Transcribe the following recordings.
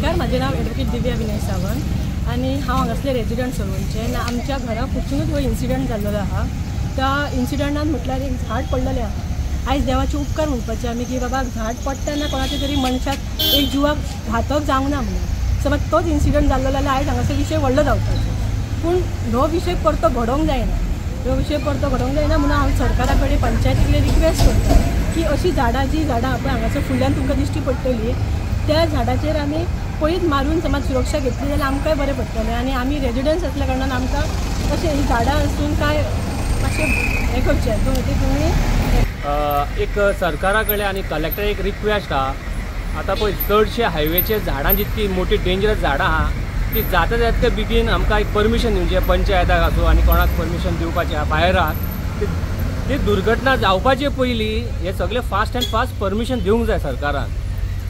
नमस्कार, माझे नाव ॲडव्होकेट दिव्या विनय सावंत आणि हांव हांगासले रेजिडंट सलूनचे. आमच्या घरा कुशीनूच हो इन्सिडंट जाल्लो आहा. त्या इन्सिडंटान म्हटल्यार एक झाड पडलेलें आहा. आयज देवाचे उपकार म्हणपाचे आमी की बाबा झाड पडटना कोणाच्या तरी मनशाक एक जिवाक घातक जावंक ना म्हणून. समज तोच इन्सिडंट जाल्लो जाल्यार आयज हांगासर विशय व्हडलो जावपाचो. पूण हो विशय परतो घडोवंक जायना. ह्यो विशय परतो घडोवंक जायना म्हणून हांव सरकारा कडेन पंचायती कडेन रिक्वेस्ट करता की अशी झाडां जी झाडां आपण हांगासर फुडल्यान तुमकां दिश्टी पडटली त्या झाडाचेर आमी पयलींच मारून समज सुरक्षा घेतली जाल्यार आमकांय बरें पडटलें. आनी आमी रेजिडंट्स आसल्या कारणान आमकां अशें ही झाडां आसून काय मातशें हें करचें. तुमी एक सरकारा कडेन आनी कलेक्टर एक रिक्वेस्ट आहा. आतां पळय चडशे हायवेचे झाडां जितकी मोठी डेंजरस झाडां आहा ती जाता तितके बेगीन आमकां एक परमिशन दिवचें पंचायताक आसूं आनी कोणाक परमिशन दिवपाचें फायराक. ती दुर्घटना जावपाचे पयलीं हे सगळे फास्ट एंड फास्ट परमिशन दिवंक जाय सरकारान.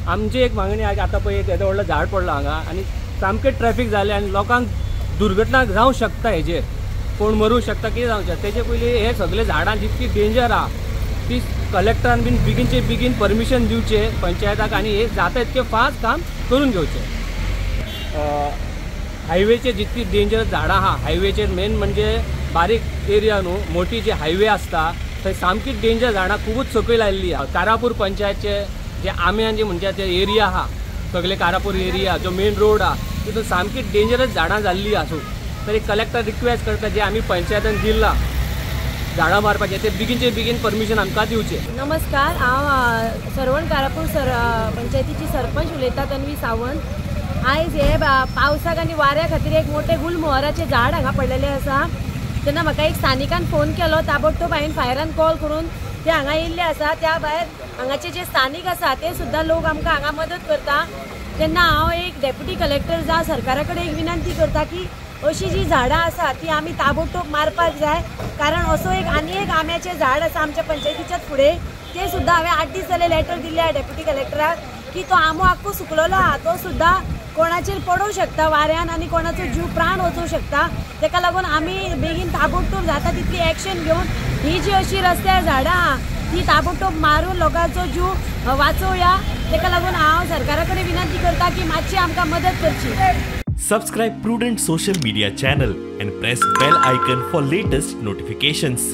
आमची एक मागणी आहे की आतां पळय येदें व्हडलें झाड पडलां हांगा आनी सामकें ट्रॅफिक जालें आनी लोकांक दुर्घटना जावंक शकता. हेजेर कोण मरूंक शकता, कितें जावंक शकता. तेजे पयलीं हे सगळे झाडां जितकी डेंजर आहा ती कलेक्टरान बीन बेगीनचे बेगीन परमिशन दिवचें पंचायताक आनी हे जाता तितकें फास्ट काम करून घेवचें. हायवेचे जितकी डेंजरस झाडां आहा हायवेचेर मेन म्हणजे बारीक एरिया न्हू, मोठी जे हायवे आसता थंय सामकी डेंजर झाडां खूबच सकयल आयिल्लीं आहा. कारापूर पंचायतचे जे आम्यान जे म्हणजे ते एरिया आहा सगळे कारापूर एरिया जो मेन रोड आहा तितून सामकी डेंजरस झाडां जाल्लीं आसूं. तरी कलेक्टर रिक्वेस्ट करता जे आमी पंचायतान दिलां झाडां मारपाचें ते बेगीनचे बेगीन परमिशन आमकां दिवचें. नमस्कार, हांव सरवण कारापूर पंचायतीची सरपंच उलयतां तन्वी सावंत. आयज हे पावसाक आनी वाऱ्या खातीर एक मोठे गुलमोहराचें झाड हांगा पडलेलें आसा. तेन्ना म्हाका एक स्थानिकान फोन केलो. ताबडतोब हांवें फायरान कॉल करून ते हांगा येयल्ले आसा. त्या भायर हांगाचे जे स्थानिक आसा ते सुद्दां लोक आमकां हांगा मदत करता. तेन्ना हांव एक डेप्युटी कलेक्टर जावं सरकारा कडेन एक विनंती करता की अशी जी झाडां आसा ती आमी ताबडतोब मारपाक जाय. कारण असो आनी एक आंब्याचें झाड आसा आमच्या पंचायतीच्याच फुडें. ते सुद्दां हांवें 8 दीस जाले लेटर दिल्ले डेप्युटी कलेक्टराक की तो आंबो आख्खो सुकलेलो आहा, तो सुद्दां कोणाचेर पडूंक शकता वाऱ्यान आनी कोणाचो जीव प्राण वचूंक शकता. तेका लागून आमी बेगीन ताबडतोब जाता तितली एक्शन घेवन ही जी अशी रस्त्यार झाडां आहा ती ताबडतोब मारून लोकांचो जीव वाचोवया. तेका लागून हांव सरकारा कडेन विनंती करता की मातशी आमकां मदत करची. Subscribe Prudent social media channel and press bell icon for latest notifications.